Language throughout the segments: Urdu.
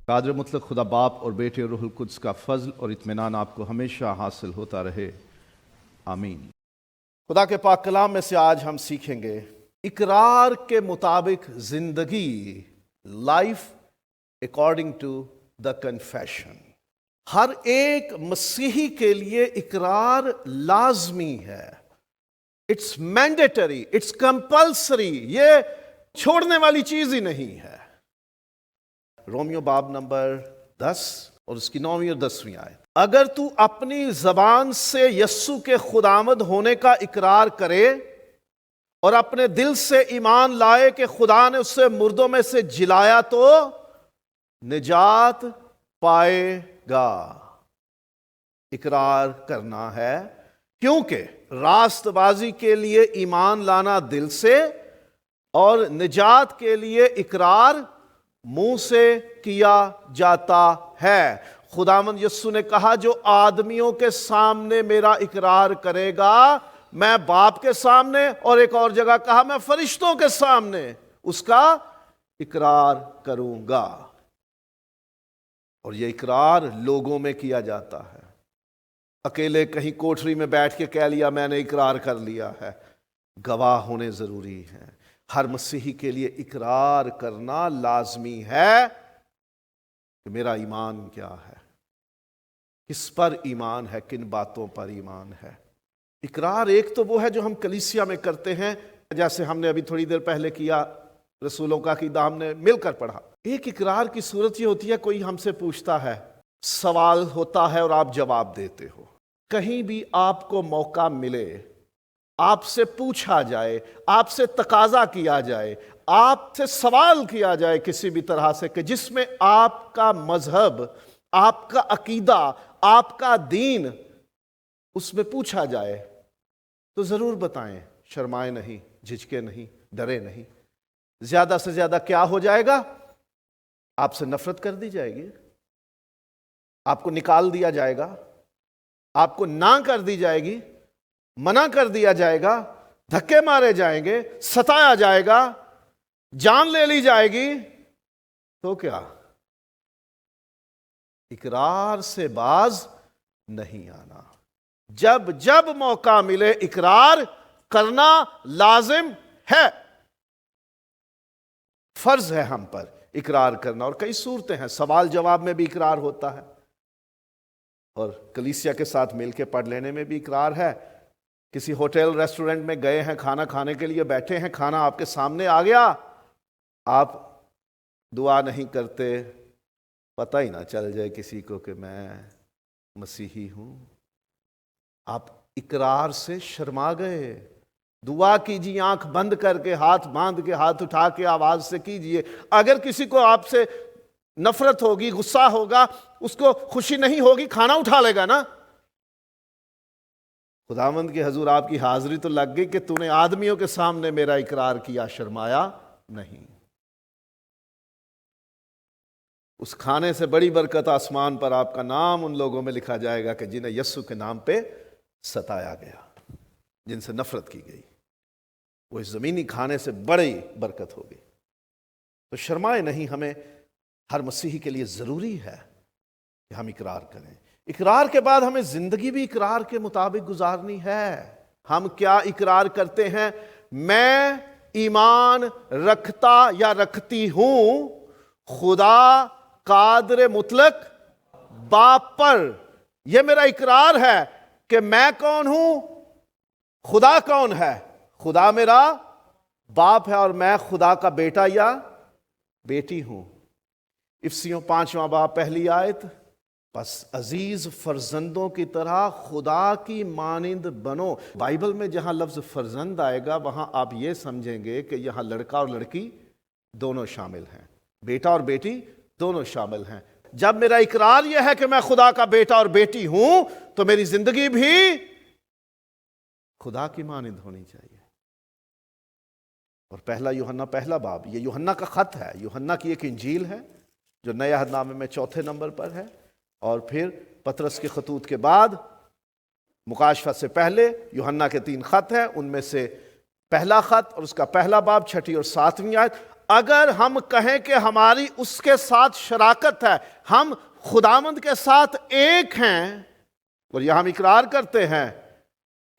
قادر مطلق خدا باپ اور بیٹے اور روح القدس کا فضل اور اطمینان آپ کو ہمیشہ حاصل ہوتا رہے، آمین۔ خدا کے پاک کلام میں سے آج ہم سیکھیں گے اقرار کے مطابق زندگی، life according to the confession. ہر ایک مسیحی کے لیے اقرار لازمی ہے، اٹس مینڈیٹری، اٹس کمپلسری، یہ چھوڑنے والی چیز ہی نہیں ہے۔ رومیو باب نمبر 10 اور اس کی 9ویں اور 10ویں آیت۔ اگر تو اپنی زبان سے یسوع کے خداوند ہونے کا اقرار کرے اور اپنے دل سے ایمان لائے کہ خدا نے اسے مردوں میں سے جلایا تو نجات پائے گا۔ اقرار کرنا ہے، کیونکہ راست بازی کے لیے ایمان لانا دل سے اور نجات کے لیے اقرار منہ سے کیا جاتا ہے۔ خداوند یسوع نے کہا جو آدمیوں کے سامنے میرا اقرار کرے گا میں باپ کے سامنے، اور ایک اور جگہ کہا میں فرشتوں کے سامنے اس کا اقرار کروں گا۔ اور یہ اقرار لوگوں میں کیا جاتا ہے، اکیلے کہیں کوٹھری میں بیٹھ کے کہہ لیا میں نے اقرار کر لیا ہے۔ گواہ ہونے ضروری ہیں۔ ہر مسیحی کے لیے اقرار کرنا لازمی ہے کہ میرا ایمان کیا ہے، کس پر ایمان ہے، کن باتوں پر ایمان ہے۔ اقرار ایک تو وہ ہے جو ہم کلیسیا میں کرتے ہیں، جیسے ہم نے ابھی تھوڑی دیر پہلے کیا، رسولوں کا عقیدہ ہم نے مل کر پڑھا۔ ایک اقرار کی صورت یہ ہوتی ہے کوئی ہم سے پوچھتا ہے، سوال ہوتا ہے اور آپ جواب دیتے ہو۔ کہیں بھی آپ کو موقع ملے، آپ سے پوچھا جائے، آپ سے تقاضا کیا جائے، آپ سے سوال کیا جائے کسی بھی طرح سے کہ جس میں آپ کا مذہب، آپ کا عقیدہ، آپ کا دین اس میں پوچھا جائے تو ضرور بتائیں، شرمائے نہیں، جھجکے نہیں، ڈرے نہیں۔ زیادہ سے زیادہ کیا ہو جائے گا؟ آپ سے نفرت کر دی جائے گی، آپ کو نکال دیا جائے گا، آپ کو نہ کر دی جائے گی، منع کر دیا جائے گا، دھکے مارے جائیں گے، ستایا جائے گا، جان لے لی جائے گی۔ تو کیا اقرار سے باز نہیں آنا؟ جب جب موقع ملے اقرار کرنا لازم ہے، فرض ہے ہم پر اقرار کرنا۔ اور کئی صورتیں ہیں، سوال جواب میں بھی اقرار ہوتا ہے، اور کلیسیا کے ساتھ مل کے پڑھ لینے میں بھی اقرار ہے۔ کسی ہوٹل ریسٹورنٹ میں گئے ہیں، کھانا کھانے کے لیے بیٹھے ہیں، کھانا آپ کے سامنے آ گیا، آپ دعا نہیں کرتے، پتہ ہی نہ چل جائے کسی کو کہ میں مسیحی ہوں، آپ اقرار سے شرما گئے۔ دعا کیجیے آنکھ بند کر کے، ہاتھ باندھ کے، ہاتھ اٹھا کے آواز سے کیجیے۔ اگر کسی کو آپ سے نفرت ہوگی، غصہ ہوگا، اس کو خوشی نہیں ہوگی، کھانا اٹھا لے گا نا۔ خداوند کے حضور آپ کی حاضری تو لگ گئی کہ تو نے آدمیوں کے سامنے میرا اقرار کیا، شرمایا نہیں۔ اس کھانے سے بڑی برکت آسمان پر آپ کا نام ان لوگوں میں لکھا جائے گا کہ جنہیں یسوع کے نام پہ ستایا گیا، جن سے نفرت کی گئی، وہ اس زمینی کھانے سے بڑی برکت ہوگی۔ تو شرمائے نہیں، ہمیں ہر مسیحی کے لیے ضروری ہے کہ ہم اقرار کریں۔ اقرار کے بعد ہمیں زندگی بھی اقرار کے مطابق گزارنی ہے۔ ہم کیا اقرار کرتے ہیں؟ میں ایمان رکھتا یا رکھتی ہوں خدا قادر مطلق باپ پر۔ یہ میرا اقرار ہے کہ میں کون ہوں، خدا کون ہے۔ خدا میرا باپ ہے اور میں خدا کا بیٹا یا بیٹی ہوں۔ افسیوں 5واں باب پہلی آیت، پس عزیز فرزندوں کی طرح خدا کی مانند بنو۔ بائبل میں جہاں لفظ فرزند آئے گا وہاں آپ یہ سمجھیں گے کہ یہاں لڑکا اور لڑکی دونوں شامل ہیں، بیٹا اور بیٹی دونوں شامل ہیں۔ جب میرا اقرار یہ ہے کہ میں خدا کا بیٹا اور بیٹی ہوں تو میری زندگی بھی خدا کی مانند ہونی چاہیے۔ اور پہلا یوحنا پہلا باب، یہ یوحنا کا خط ہے، یوحنا کی ایک انجیل ہے جو نئے عہد نامے میں 4 نمبر پر ہے، اور پھر پطرس کے خطوط کے بعد مکاشفہ سے پہلے یوحنا کے 3 خط ہیں، ان میں سے پہلا خط اور اس کا پہلا باب 6 اور 7ویں آیت۔ اگر ہم کہیں کہ ہماری اس کے ساتھ شراکت ہے، ہم خداوند کے ساتھ ایک ہیں، اور یہ ہم اقرار کرتے ہیں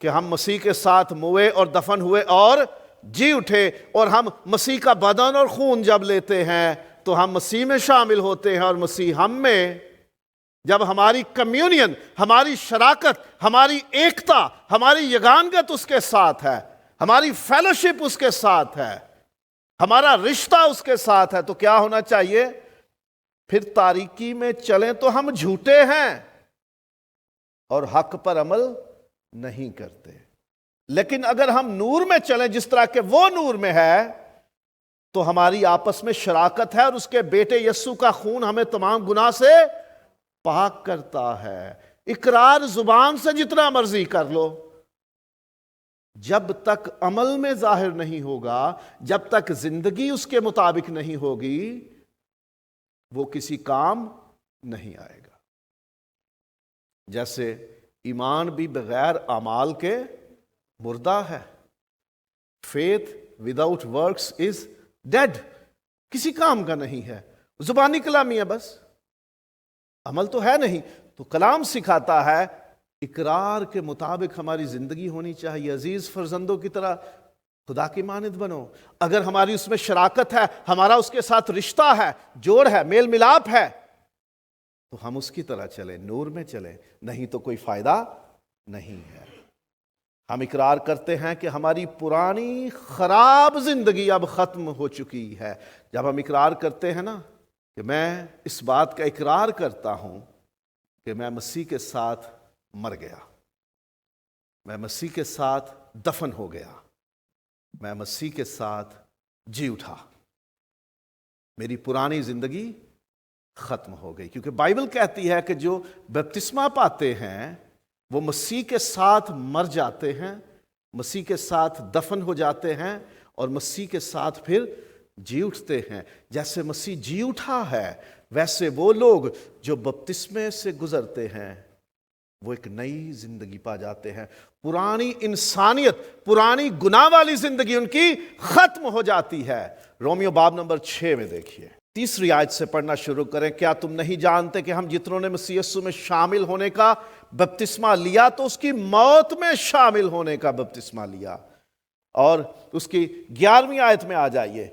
کہ ہم مسیح کے ساتھ موئے اور دفن ہوئے اور جی اٹھے، اور ہم مسیح کا بدن اور خون جب لیتے ہیں تو ہم مسیح میں شامل ہوتے ہیں اور مسیح ہم میں۔ جب ہماری کمیونین، ہماری شراکت، ہماری ایکتا، ہماری یگانگت اس کے ساتھ ہے، ہماری فیلوشپ اس کے ساتھ ہے، ہمارا رشتہ اس کے ساتھ ہے، تو کیا ہونا چاہیے؟ پھر تاریکی میں چلیں تو ہم جھوٹے ہیں اور حق پر عمل نہیں کرتے، لیکن اگر ہم نور میں چلیں جس طرح کہ وہ نور میں ہے، تو ہماری آپس میں شراکت ہے، اور اس کے بیٹے یسوع کا خون ہمیں تمام گناہ سے پاک کرتا ہے۔ اقرار زبان سے جتنا مرضی کر لو، جب تک عمل میں ظاہر نہیں ہوگا، جب تک زندگی اس کے مطابق نہیں ہوگی، وہ کسی کام نہیں آئے گا۔ جیسے ایمان بھی بغیر اعمال کے مردہ ہے۔ Faith without works is dead, کسی کام کا نہیں ہے، زبانی کلامی ہے بس، عمل تو ہے نہیں۔ تو کلام سکھاتا ہے اقرار کے مطابق ہماری زندگی ہونی چاہیے۔ عزیز فرزندوں کی طرح خدا کی مانند بنو۔ اگر ہماری اس میں شراکت ہے، ہمارا اس کے ساتھ رشتہ ہے، جوڑ ہے، میل ملاپ ہے، تو ہم اس کی طرح چلیں، نور میں چلیں، نہیں تو کوئی فائدہ نہیں ہے۔ ہم اقرار کرتے ہیں کہ ہماری پرانی خراب زندگی اب ختم ہو چکی ہے۔ جب ہم اقرار کرتے ہیں نا کہ میں اس بات کا اقرار کرتا ہوں کہ میں مسیح کے ساتھ مر گیا، میں مسیح کے ساتھ دفن ہو گیا، میں مسیح کے ساتھ جی اٹھا، میری پرانی زندگی ختم ہو گئی۔ کیونکہ بائبل کہتی ہے کہ جو بپتسمہ پاتے ہیں وہ مسیح کے ساتھ مر جاتے ہیں، مسیح کے ساتھ دفن ہو جاتے ہیں، اور مسیح کے ساتھ پھر جی اٹھتے ہیں۔ جیسے مسیح جی اٹھا ہے، ویسے وہ لوگ جو بپتسمے سے گزرتے ہیں وہ ایک نئی زندگی پا جاتے ہیں۔ پرانی انسانیت، پرانی گناہ والی زندگی ان کی ختم ہو جاتی ہے۔ رومیو باب نمبر 6 میں دیکھیے، 3 آیت سے پڑھنا شروع کریں۔ کیا تم نہیں جانتے کہ ہم جتنوں نے مسیح یسوع میں شامل ہونے کا بپتسمہ لیا تو اس کی موت میں شامل ہونے کا بپتسمہ لیا؟ اور اس کی 11ویں آیت میں آ جائیے،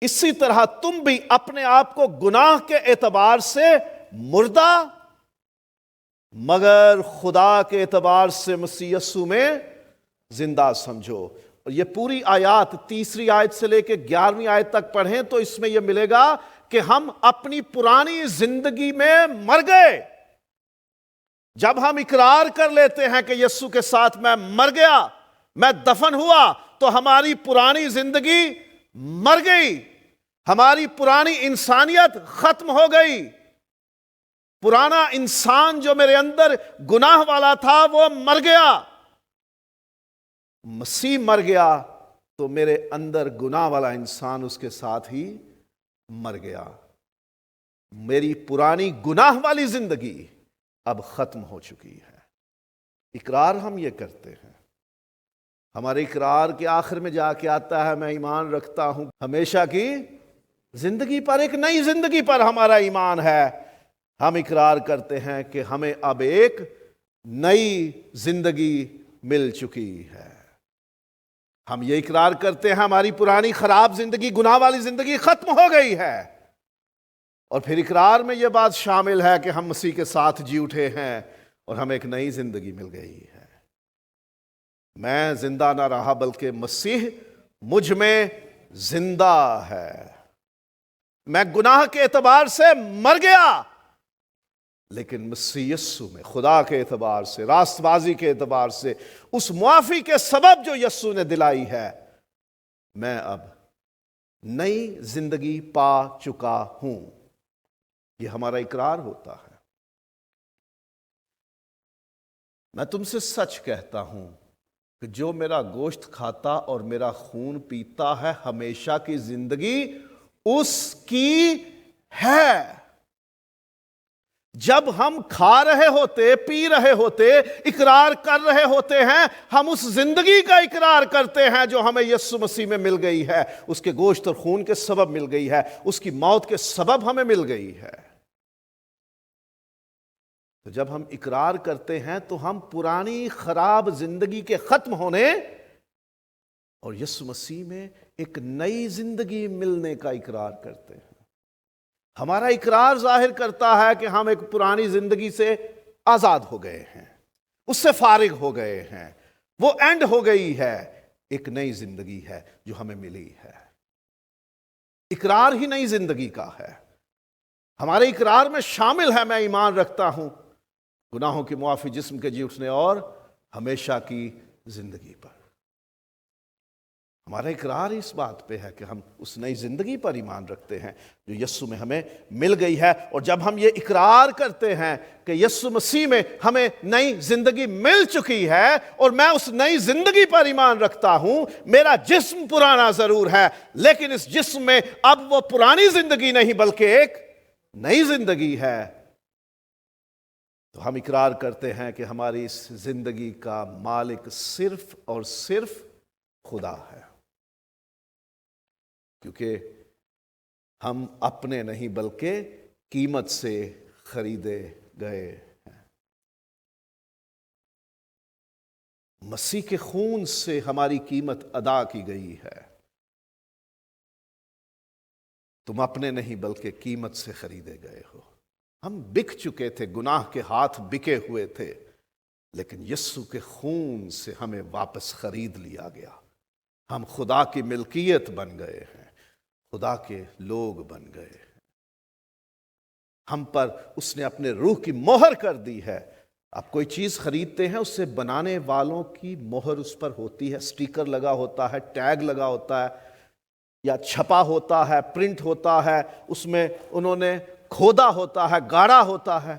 اسی طرح تم بھی اپنے آپ کو گناہ کے اعتبار سے مردہ مگر خدا کے اعتبار سے مسیح یسوع میں زندہ سمجھو۔ اور یہ پوری آیات 3 آیت سے لے کے 11ویں آیت تک پڑھیں تو اس میں یہ ملے گا کہ ہم اپنی پرانی زندگی میں مر گئے۔ جب ہم اقرار کر لیتے ہیں کہ یسوع کے ساتھ میں مر گیا، میں دفن ہوا، تو ہماری پرانی زندگی مر گئی، ہماری پرانی انسانیت ختم ہو گئی۔ پرانا انسان جو میرے اندر گناہ والا تھا وہ مر گیا۔ مسیح مر گیا تو میرے اندر گناہ والا انسان اس کے ساتھ ہی مر گیا۔ میری پرانی گناہ والی زندگی اب ختم ہو چکی ہے۔ اقرار ہم یہ کرتے ہیں، ہمارے اقرار کے آخر میں جا کے آتا ہے میں ایمان رکھتا ہوں ہمیشہ کی زندگی پر، ایک نئی زندگی پر ہمارا ایمان ہے۔ ہم اقرار کرتے ہیں کہ ہمیں اب ایک نئی زندگی مل چکی ہے۔ ہم یہ اقرار کرتے ہیں ہماری پرانی خراب زندگی، گناہ والی زندگی ختم ہو گئی ہے، اور پھر اقرار میں یہ بات شامل ہے کہ ہم مسیح کے ساتھ جی اٹھے ہیں اور ہمیں ایک نئی زندگی مل گئی ہے۔ میں زندہ نہ رہا بلکہ مسیح مجھ میں زندہ ہے۔ میں گناہ کے اعتبار سے مر گیا، لیکن مسیح یسوع میں خدا کے اعتبار سے، راست بازی کے اعتبار سے، اس معافی کے سبب جو یسوع نے دلائی ہے، میں اب نئی زندگی پا چکا ہوں۔ یہ ہمارا اقرار ہوتا ہے۔ میں تم سے سچ کہتا ہوں کہ جو میرا گوشت کھاتا اور میرا خون پیتا ہے ہمیشہ کی زندگی اس کی ہے۔ جب ہم کھا رہے ہوتے، پی رہے ہوتے، اقرار کر رہے ہوتے ہیں، ہم اس زندگی کا اقرار کرتے ہیں جو ہمیں یسوع مسیح میں مل گئی ہے، اس کے گوشت اور خون کے سبب مل گئی ہے، اس کی موت کے سبب ہمیں مل گئی ہے۔ تو جب ہم اقرار کرتے ہیں تو ہم پرانی خراب زندگی کے ختم ہونے اور یسوع مسیح میں ایک نئی زندگی ملنے کا اقرار کرتے ہیں۔ ہمارا اقرار ظاہر کرتا ہے کہ ہم ایک پرانی زندگی سے آزاد ہو گئے ہیں، اس سے فارغ ہو گئے ہیں، وہ اینڈ ہو گئی ہے، ایک نئی زندگی ہے جو ہمیں ملی ہے۔ اقرار ہی نئی زندگی کا ہے۔ ہمارے اقرار میں شامل ہے، میں ایمان رکھتا ہوں گناہوں کی معافی، جسم کے جی اٹھنے اور ہمیشہ کی زندگی پر۔ ہمارا اقرار اس بات پہ ہے کہ ہم اس نئی زندگی پر ایمان رکھتے ہیں جو یسوع میں ہمیں مل گئی ہے، اور جب ہم یہ اقرار کرتے ہیں کہ یسوع مسیح میں ہمیں نئی زندگی مل چکی ہے اور میں اس نئی زندگی پر ایمان رکھتا ہوں، میرا جسم پرانا ضرور ہے لیکن اس جسم میں اب وہ پرانی زندگی نہیں بلکہ ایک نئی زندگی ہے، تو ہم اقرار کرتے ہیں کہ ہماری اس زندگی کا مالک صرف اور صرف خدا ہے، کیونکہ ہم اپنے نہیں بلکہ قیمت سے خریدے گئے ہیں۔ مسیح کے خون سے ہماری قیمت ادا کی گئی ہے۔ تم اپنے نہیں بلکہ قیمت سے خریدے گئے ہو۔ ہم بک چکے تھے، گناہ کے ہاتھ بکے ہوئے تھے، لیکن یسوع کے خون سے ہمیں واپس خرید لیا گیا۔ ہم خدا کی ملکیت بن گئے ہیں، خدا کے لوگ بن گئے ہیں۔ ہم پر اس نے اپنے روح کی مہر کر دی ہے۔ آپ کوئی چیز خریدتے ہیں، اس سے بنانے والوں کی مہر اس پر ہوتی ہے، سٹیکر لگا ہوتا ہے، ٹیگ لگا ہوتا ہے، یا چھپا ہوتا ہے، پرنٹ ہوتا ہے، اس میں انہوں نے کھودا ہوتا ہے، گاڑا ہوتا ہے۔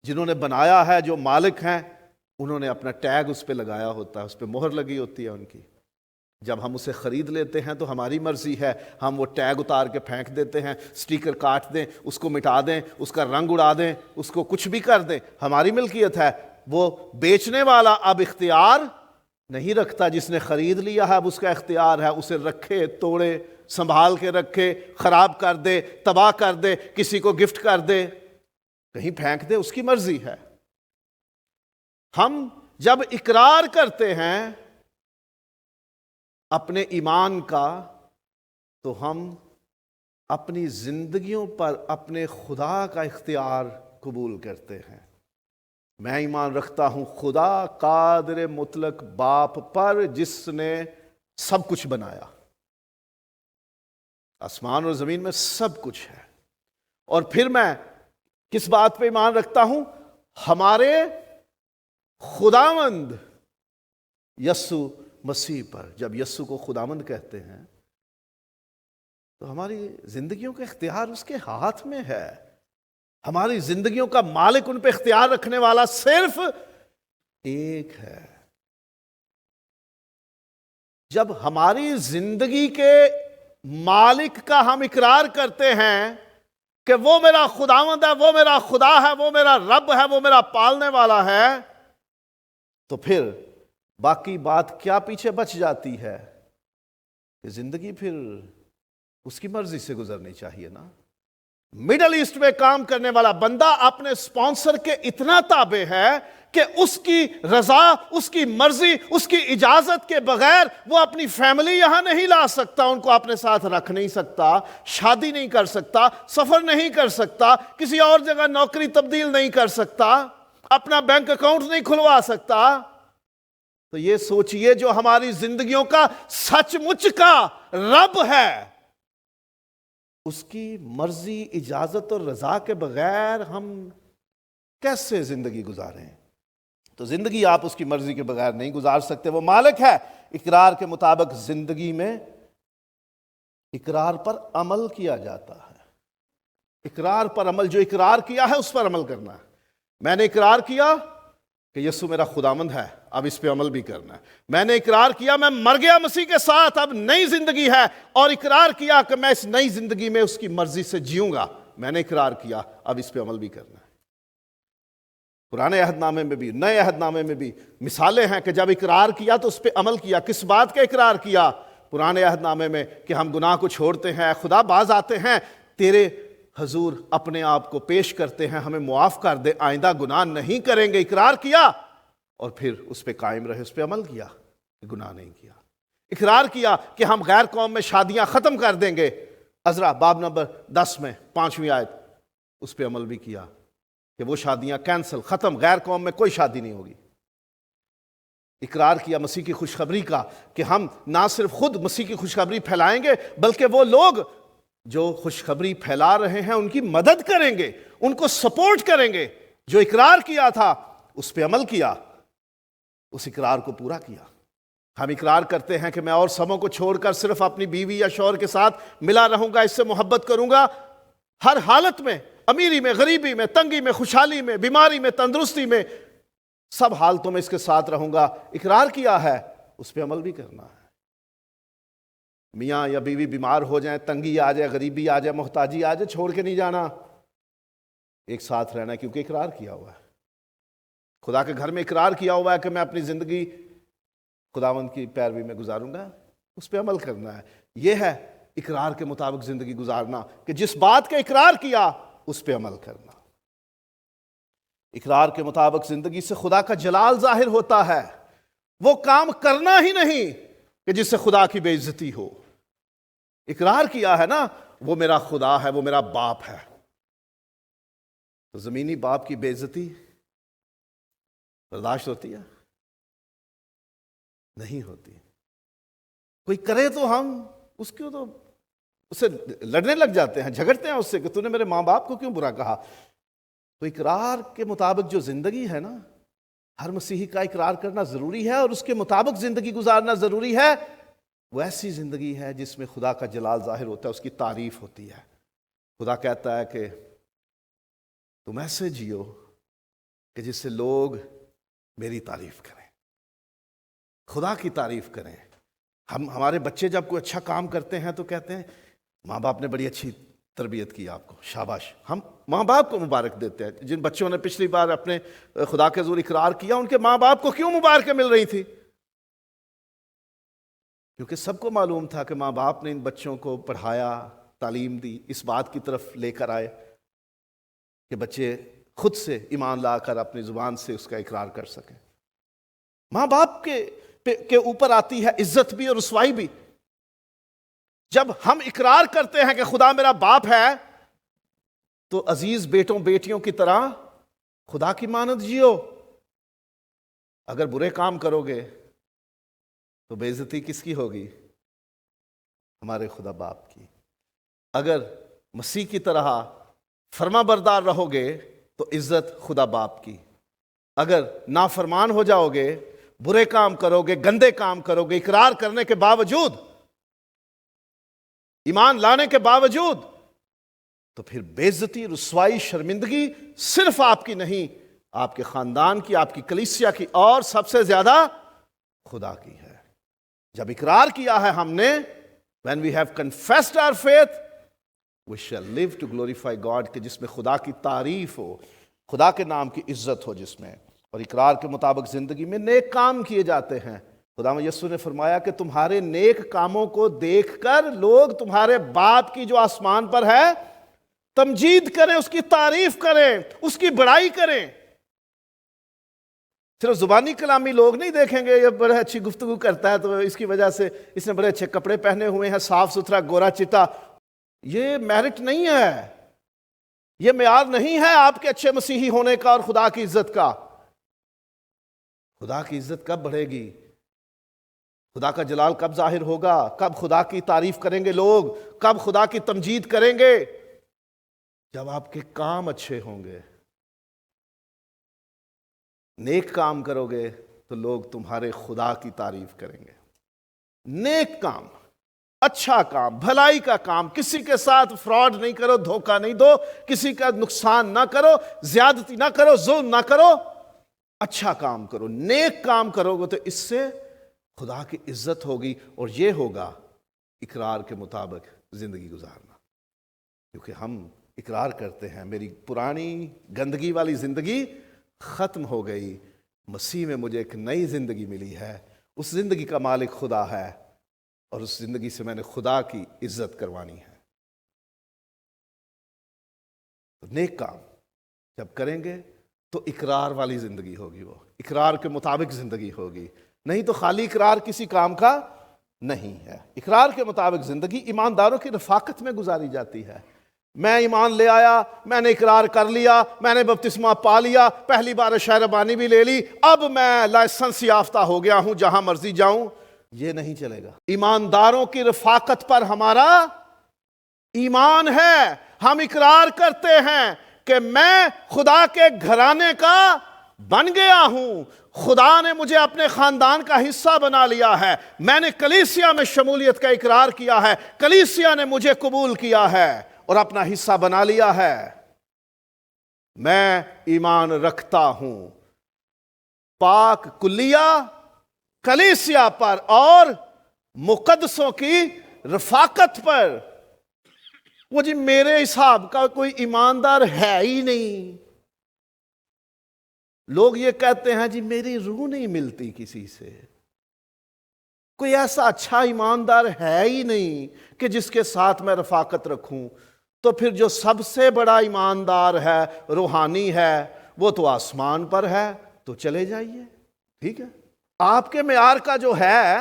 جنہوں نے بنایا ہے، جو مالک ہیں، انہوں نے اپنا ٹیگ اس پہ لگایا ہوتا ہے، اس پہ مہر لگی ہوتی ہے ان کی۔ جب ہم اسے خرید لیتے ہیں تو ہماری مرضی ہے، ہم وہ ٹیگ اتار کے پھینک دیتے ہیں، سٹیکر کاٹ دیں، اس کو مٹا دیں، اس کا رنگ اڑا دیں، اس کو کچھ بھی کر دیں، ہماری ملکیت ہے۔ وہ بیچنے والا اب اختیار نہیں رکھتا، جس نے خرید لیا ہے اب اس کا اختیار ہے، اسے رکھے، توڑے، سنبھال کے رکھے، خراب کر دے، تباہ کر دے، کسی کو گفٹ کر دے، کہیں پھینک دے، اس کی مرضی ہے۔ ہم جب اقرار کرتے ہیں اپنے ایمان کا، تو ہم اپنی زندگیوں پر اپنے خدا کا اختیار قبول کرتے ہیں۔ میں ایمان رکھتا ہوں خدا قادر مطلق باپ پر، جس نے سب کچھ بنایا، آسمان اور زمین میں سب کچھ ہے۔ اور پھر میں کس بات پہ ایمان رکھتا ہوں؟ ہمارے خداوند یسوع مسیح پر۔ جب یسوع کو خداوند کہتے ہیں تو ہماری زندگیوں کا اختیار اس کے ہاتھ میں ہے۔ ہماری زندگیوں کا مالک، ان پہ اختیار رکھنے والا صرف ایک ہے۔ جب ہماری زندگی کے مالک کا ہم اقرار کرتے ہیں کہ وہ میرا خداوند ہے، وہ میرا خدا ہے، وہ میرا رب ہے، وہ میرا پالنے والا ہے، تو پھر باقی بات کیا پیچھے بچ جاتی ہے کہ زندگی پھر اس کی مرضی سے گزرنی چاہیے نا۔ مڈل ایسٹ میں کام کرنے والا بندہ اپنے سپانسر کے اتنا تابع ہے کہ اس کی رضا، اس کی مرضی، اس کی اجازت کے بغیر وہ اپنی فیملی یہاں نہیں لا سکتا، ان کو اپنے ساتھ رکھ نہیں سکتا، شادی نہیں کر سکتا، سفر نہیں کر سکتا، کسی اور جگہ نوکری تبدیل نہیں کر سکتا، اپنا بینک اکاؤنٹ نہیں کھلوا سکتا۔ تو یہ سوچئے جو ہماری زندگیوں کا سچ مچ کا رب ہے، اس کی مرضی، اجازت اور رضا کے بغیر ہم کیسے زندگی گزاریں؟ تو زندگی آپ اس کی مرضی کے بغیر نہیں گزار سکتے۔ وہ مالک ہے۔ اقرار کے مطابق زندگی میں اقرار پر عمل کیا جاتا ہے۔ اقرار پر عمل، جو اقرار کیا ہے اس پر عمل کرنا ہے۔ میں نے اقرار کیا کہ یسوع میرا خداوند ہے، اب اس پہ عمل بھی کرنا ہے۔ میں نے اقرار کیا میں مر گیا مسیح کے ساتھ، اب نئی زندگی ہے، اور اقرار کیا کہ میں اس نئی زندگی میں اس کی مرضی سے جیوں گا، میں نے اقرار کیا، اب اس پہ عمل بھی کرنا ہے۔ پرانے عہد نامے میں بھی نئے عہد نامے میں بھی مثالیں ہیں کہ جب اقرار کیا تو اس پہ عمل کیا۔ کس بات کا اقرار کیا؟ پرانے عہد نامے میں کہ ہم گناہ کو چھوڑتے ہیں، خدا باز آتے ہیں، تیرے حضور اپنے آپ کو پیش کرتے ہیں، ہمیں معاف کر دے، آئندہ گناہ نہیں کریں گے۔ اقرار کیا اور پھر اس پہ قائم رہے، اس پہ عمل کیا کہ گناہ نہیں کیا۔ اقرار کیا کہ ہم غیر قوم میں شادیاں ختم کر دیں گے، عزرا باب نمبر 10 میں 5ویں آیت، اس پہ عمل بھی کیا کہ وہ شادیاں کینسل، ختم، غیر قوم میں کوئی شادی نہیں ہوگی۔ اقرار کیا مسیح کی خوشخبری کا کہ ہم نہ صرف خود مسیح کی خوشخبری پھیلائیں گے بلکہ وہ لوگ جو خوشخبری پھیلا رہے ہیں ان کی مدد کریں گے، ان کو سپورٹ کریں گے۔ جو اقرار کیا تھا اس پہ عمل کیا، اس اقرار کو پورا کیا۔ ہم اقرار کرتے ہیں کہ میں اور سبوں کو چھوڑ کر صرف اپنی بیوی یا شوہر کے ساتھ ملا رہوں گا، اس سے محبت کروں گا ہر حالت میں، امیری میں، غریبی میں، تنگی میں، خوشحالی میں، بیماری میں، تندرستی میں، سب حالتوں میں اس کے ساتھ رہوں گا۔ اقرار کیا ہے، اس پہ عمل بھی کرنا ہے۔ میاں یا بیوی بیمار ہو جائیں، تنگی آ جائے، غریبی آ جائے، محتاجی آ جائے، چھوڑ کے نہیں جانا، ایک ساتھ رہنا ہے، کیونکہ اقرار کیا ہوا ہے۔ خدا کے گھر میں اقرار کیا ہوا ہے کہ میں اپنی زندگی خداوند کی پیروی میں گزاروں گا، اس پہ عمل کرنا ہے۔ یہ ہے اقرار کے مطابق زندگی گزارنا، کہ جس بات کا اقرار کیا اس پہ عمل کرنا۔ اقرار کے مطابق زندگی سے خدا کا جلال ظاہر ہوتا ہے، وہ کام کرنا ہی نہیں کہ جس سے خدا کی بے عزتی ہو۔ اقرار کیا ہے نا، وہ میرا خدا ہے، وہ میرا باپ ہے، تو زمینی باپ کی بے عزتی برداشت ہوتی ہے؟ نہیں ہوتی۔ کوئی کرے تو ہم اس سے لڑنے لگ جاتے ہیں، جھگڑتے ہیں اس سے کہ تو نے میرے ماں باپ کو کیوں برا کہا۔ تو اقرار کے مطابق جو زندگی ہے نا، ہر مسیحی کا اقرار کرنا ضروری ہے اور اس کے مطابق زندگی گزارنا ضروری ہے۔ وہ ایسی زندگی ہے جس میں خدا کا جلال ظاہر ہوتا ہے، اس کی تعریف ہوتی ہے۔ خدا کہتا ہے کہ تم ایسے جیو کہ جس سے لوگ میری تعریف کریں، خدا کی تعریف کریں۔ ہمارے بچے جب کوئی اچھا کام کرتے ہیں تو کہتے ہیں ماں باپ نے بڑی اچھی تربیت کی آپ کو، شاباش۔ ہم ماں باپ کو مبارک دیتے ہیں۔ جن بچوں نے پچھلی بار اپنے خدا کے حضور اقرار کیا، ان کے ماں باپ کو کیوں مبارکیں مل رہی تھی؟ کیونکہ سب کو معلوم تھا کہ ماں باپ نے ان بچوں کو پڑھایا، تعلیم دی، اس بات کی طرف لے کر آئے کہ بچے خود سے ایمان لا کر اپنی زبان سے اس کا اقرار کر سکیں۔ ماں باپ کے اوپر آتی ہے عزت بھی اور رسوائی بھی۔ جب ہم اقرار کرتے ہیں کہ خدا میرا باپ ہے تو عزیز بیٹوں بیٹیوں کی طرح خدا کی مانند جیو۔ اگر برے کام کرو گے تو بے عزتی کس کی ہوگی؟ ہمارے خدا باپ کی۔ اگر مسیح کی طرح فرما بردار رہو گے تو عزت خدا باپ کی۔ اگر نافرمان ہو جاؤ گے، برے کام کرو گے، گندے کام کرو گے، اقرار کرنے کے باوجود، ایمان لانے کے باوجود، تو پھر بے عزتی، رسوائی، شرمندگی صرف آپ کی نہیں، آپ کے خاندان کی، آپ کی کلیسیا کی، اور سب سے زیادہ خدا کی ہے۔ جب اقرار کیا ہے ہم نے، when we have confessed our faith, we shall live to glorify God، کہ جس میں خدا کی تعریف ہو، خدا کے نام کی عزت ہو جس میں، اور اقرار کے مطابق زندگی میں نیک کام کیے جاتے ہیں۔ خدا یسوع نے فرمایا کہ تمہارے نیک کاموں کو دیکھ کر لوگ تمہارے باپ کی جو آسمان پر ہے تمجید کریں، اس کی تعریف کریں، اس کی بڑائی کریں۔ صرف زبانی کلامی لوگ نہیں دیکھیں گے یہ بڑے اچھی گفتگو کرتا ہے تو اس کی وجہ سے اس نے بڑے اچھے کپڑے پہنے ہوئے ہیں، صاف ستھرا، گورا چٹا۔ یہ میرٹ نہیں ہے، یہ معیار نہیں ہے آپ کے اچھے مسیحی ہونے کا اور خدا کی عزت کا۔ خدا کی عزت کب بڑھے گی؟ خدا کا جلال کب ظاہر ہوگا؟ کب خدا کی تعریف کریں گے لوگ؟ کب خدا کی تمجید کریں گے؟ جب آپ کے کام اچھے ہوں گے۔ نیک کام کرو گے تو لوگ تمہارے خدا کی تعریف کریں گے۔ نیک کام، اچھا کام، بھلائی کا کام، کسی کے ساتھ فراڈ نہیں کرو، دھوکہ نہیں دو، کسی کا نقصان نہ کرو، زیادتی نہ کرو، ظلم نہ کرو، اچھا کام کرو، نیک کام کرو گے تو اس سے خدا کی عزت ہوگی، اور یہ ہوگا اقرار کے مطابق زندگی گزارنا، کیونکہ ہم اقرار کرتے ہیں میری پرانی گندگی والی زندگی ختم ہو گئی، مسیح میں مجھے ایک نئی زندگی ملی ہے، اس زندگی کا مالک خدا ہے اور اس زندگی سے میں نے خدا کی عزت کروانی ہے۔ تو نیک کام جب کریں گے تو اقرار والی زندگی ہوگی، وہ اقرار کے مطابق زندگی ہوگی، نہیں تو خالی اقرار کسی کام کا نہیں ہے۔ اقرار کے مطابق زندگی ایمانداروں کی رفاقت میں گزاری جاتی ہے۔ میں ایمان لے آیا، میں نے اقرار کر لیا، میں نے بپتسمہ پا لیا، پہلی بار شہربانی بھی لے لی، اب میں لائسنس یافتہ ہو گیا ہوں، جہاں مرضی جاؤں، یہ نہیں چلے گا۔ ایمانداروں کی رفاقت پر ہمارا ایمان ہے، ہم اقرار کرتے ہیں کہ میں خدا کے گھرانے کا بن گیا ہوں، خدا نے مجھے اپنے خاندان کا حصہ بنا لیا ہے، میں نے کلیسیا میں شمولیت کا اقرار کیا ہے، کلیسیا نے مجھے قبول کیا ہے اور اپنا حصہ بنا لیا ہے، میں ایمان رکھتا ہوں پاک کلیہ کلیسیا پر اور مقدسوں کی رفاقت پر۔ وہ جی میرے حساب کا کوئی ایماندار ہے ہی نہیں۔ لوگ یہ کہتے ہیں جی میری روح نہیں ملتی کسی سے، کوئی ایسا اچھا ایماندار ہے ہی نہیں کہ جس کے ساتھ میں رفاقت رکھوں۔ تو پھر جو سب سے بڑا ایماندار ہے، روحانی ہے، وہ تو آسمان پر ہے، تو چلے جائیے، ٹھیک ہے۔ آپ کے معیار کا جو ہے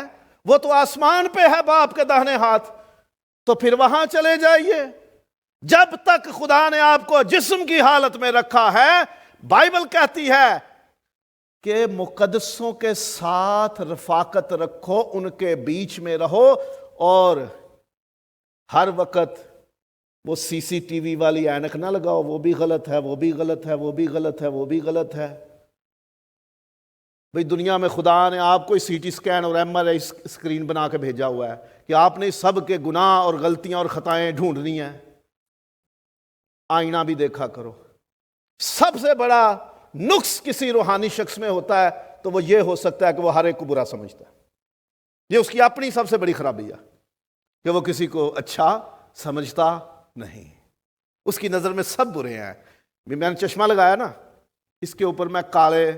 وہ تو آسمان پہ ہے باپ کے داہنے ہاتھ، تو پھر وہاں چلے جائیے۔ جب تک خدا نے آپ کو جسم کی حالت میں رکھا ہے، بائبل کہتی ہے کہ مقدسوں کے ساتھ رفاقت رکھو، ان کے بیچ میں رہو، اور ہر وقت وہ سی سی ٹی وی والی اینک نہ لگاؤ، وہ بھی غلط ہے، وہ بھی غلط ہے، وہ بھی غلط ہے، وہ بھی غلط ہے۔ بھئی دنیا میں خدا نے آپ کو سی ٹی سکین اور ایم آر آئی اسکرین بنا کے بھیجا ہوا ہے کہ آپ نے سب کے گناہ اور غلطیاں اور خطائیں ڈھونڈنی ہیں۔ آئینہ بھی دیکھا کرو۔ سب سے بڑا نقص کسی روحانی شخص میں ہوتا ہے تو وہ یہ ہو سکتا ہے کہ وہ ہر ایک کو برا سمجھتا ہے۔ یہ اس کی اپنی سب سے بڑی خرابی ہے کہ وہ کسی کو اچھا سمجھتا نہیں، اس کی نظر میں سب برے ہیں۔ میں نے چشمہ لگایا نا، اس کے اوپر میں کالے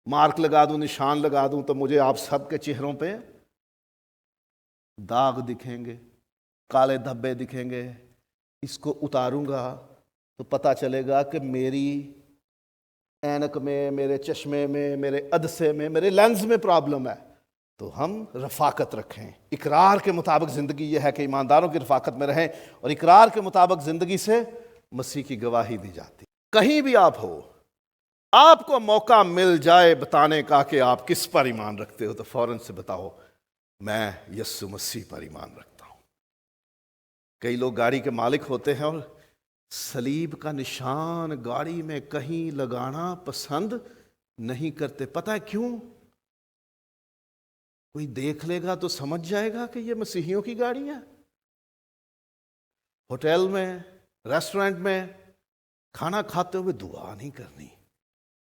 مارک لگا دوں، نشان لگا دوں، تو مجھے آپ سب کے چہروں پہ داغ دکھیں گے، کالے دھبے دکھیں گے۔ اس کو اتاروں گا تو پتہ چلے گا کہ میری اینک میں، میرے چشمے میں، میرے عدسے میں، میرے لینز میں پرابلم ہے۔ تو ہم رفاقت رکھیں، اقرار کے مطابق زندگی یہ ہے کہ ایمانداروں کی رفاقت میں رہیں، اور اقرار کے مطابق زندگی سے مسیح کی گواہی دی جاتی۔ کہیں بھی آپ ہو، آپ کو موقع مل جائے بتانے کا کہ آپ کس پر ایمان رکھتے ہو، تو فوراً سے بتاؤ میں یسوع مسیح پر ایمان رکھتا ہوں۔ کئی لوگ گاڑی کے مالک ہوتے ہیں اور صلیب کا نشان گاڑی میں کہیں لگانا پسند نہیں کرتے۔ پتہ ہے کیوں؟ کوئی دیکھ لے گا تو سمجھ جائے گا کہ یہ مسیحیوں کی گاڑی ہے۔ ہوٹل میں، ریسٹورنٹ میں کھانا کھاتے ہوئے دعا نہیں کرنی،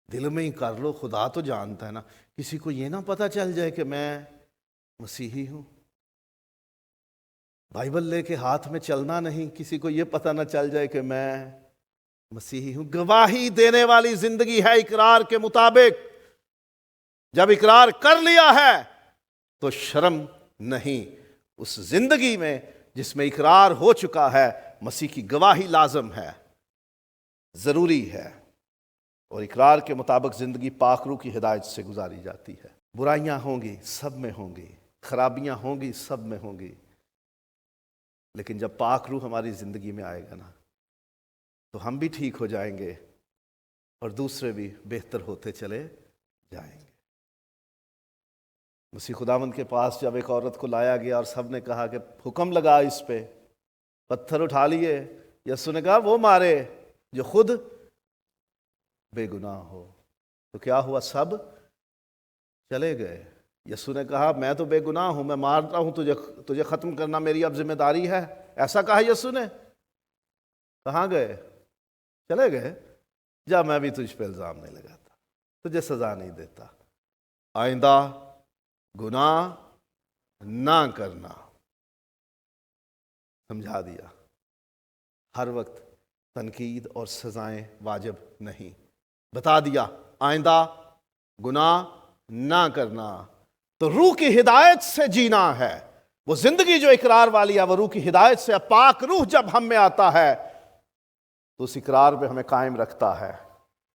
دل میں ہی کر لو، خدا تو جانتا ہے نا۔ کسی کو یہ نہ پتہ چل جائے کہ میں مسیحی ہوں۔ بائبل لے کے ہاتھ میں چلنا نہیں، کسی کو یہ پتہ نہ چل جائے کہ میں مسیحی ہوں۔ گواہی دینے والی زندگی ہے اقرار کے مطابق۔ جب اقرار کر لیا ہے تو شرم نہیں، اس زندگی میں جس میں اقرار ہو چکا ہے مسیح کی گواہی لازم ہے، ضروری ہے، اور اقرار کے مطابق زندگی پاک روح کی ہدایت سے گزاری جاتی ہے۔ برائیاں ہوں گی، سب میں ہوں گی، خرابیاں ہوں گی، سب میں ہوں گی، لیکن جب پاک روح ہماری زندگی میں آئے گا نا تو ہم بھی ٹھیک ہو جائیں گے اور دوسرے بھی بہتر ہوتے چلے جائیں گے۔ مسیح خداوند کے پاس جب ایک عورت کو لایا گیا اور سب نے کہا کہ حکم لگا اس پہ، پتھر اٹھا لیے، یسوع نے کہا وہ مارے جو خود بے گناہ ہو۔ تو کیا ہوا؟ سب چلے گئے۔ یسوع نے کہا میں تو بے گناہ ہوں، میں مارتا ہوں، تجھے ختم کرنا میری اب ذمہ داری ہے، ایسا کہا یسوع نے؟ کہاں گئے؟ چلے گئے۔ جا، میں بھی تجھ پہ الزام نہیں لگاتا، تجھے سزا نہیں دیتا، آئندہ گناہ نہ کرنا، سمجھا دیا۔ ہر وقت تنقید اور سزائیں واجب نہیں۔ بتا دیا آئندہ گناہ نہ کرنا، تو روح کی ہدایت سے جینا ہے۔ وہ زندگی جو اقرار والی ہے وہ روح کی ہدایت سے، پاک روح جب ہم میں آتا ہے تو اس اقرار پہ ہمیں قائم رکھتا ہے۔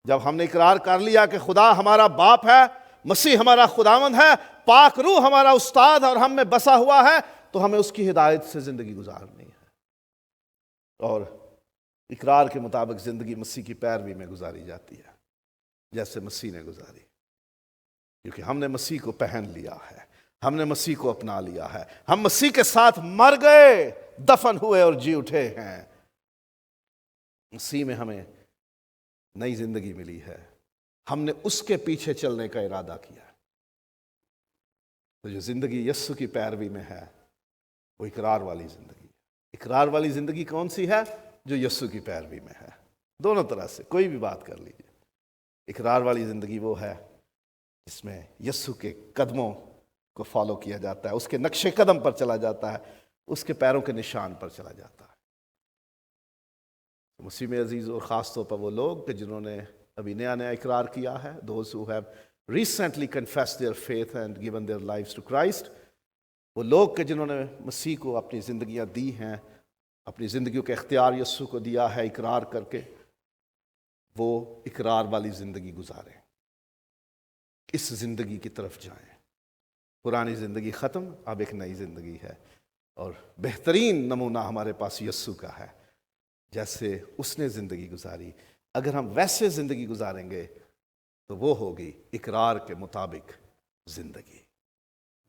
جب ہم نے اقرار کر لیا کہ خدا ہمارا باپ ہے، مسیح ہمارا خداوند ہے، پاک روح ہمارا استاد اور ہم میں بسا ہوا ہے، تو ہمیں اس کی ہدایت سے زندگی گزارنی ہے، اور اقرار کے مطابق زندگی مسیح کی پیروی میں گزاری جاتی ہے جیسے مسیح نے گزاری، کیونکہ ہم نے مسیح کو پہن لیا ہے، ہم نے مسیح کو اپنا لیا ہے، ہم مسیح کے ساتھ مر گئے، دفن ہوئے اور جی اٹھے ہیں۔ مسیح میں ہمیں نئی زندگی ملی ہے، ہم نے اس کے پیچھے چلنے کا ارادہ کیا۔ تو جو زندگی یسوع کی پیروی میں ہے وہ اقرار والی زندگی ہے۔ اقرار والی زندگی کون سی ہے؟ جو یسوع کی پیروی میں ہے۔ دونوں طرح سے کوئی بھی بات کر لیجیے۔ اقرار والی زندگی وہ ہے جس میں یسوع کے قدموں کو فالو کیا جاتا ہے، اس کے نقش قدم پر چلا جاتا ہے، اس کے پیروں کے نشان پر چلا جاتا ہے۔ مسیح میں عزیز، اور خاص طور پر وہ لوگ کہ جنہوں نے ابھی نیا اقرار کیا ہے، those who have recently confessed their faith and given their lives to Christ، وہ لوگ کہ جنہوں نے مسیح کو اپنی زندگیاں دی ہیں، اپنی زندگیوں کا اختیار یسوع کو دیا ہے اقرار کر کے، وہ اقرار والی زندگی گزاریں، اس زندگی کی طرف جائیں۔ پرانی زندگی ختم، اب ایک نئی زندگی ہے، اور بہترین نمونہ ہمارے پاس یسوع کا ہے، جیسے اس نے زندگی گزاری۔ اگر ہم ویسے زندگی گزاریں گے تو وہ ہوگی اقرار کے مطابق زندگی۔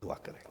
دعا کریں۔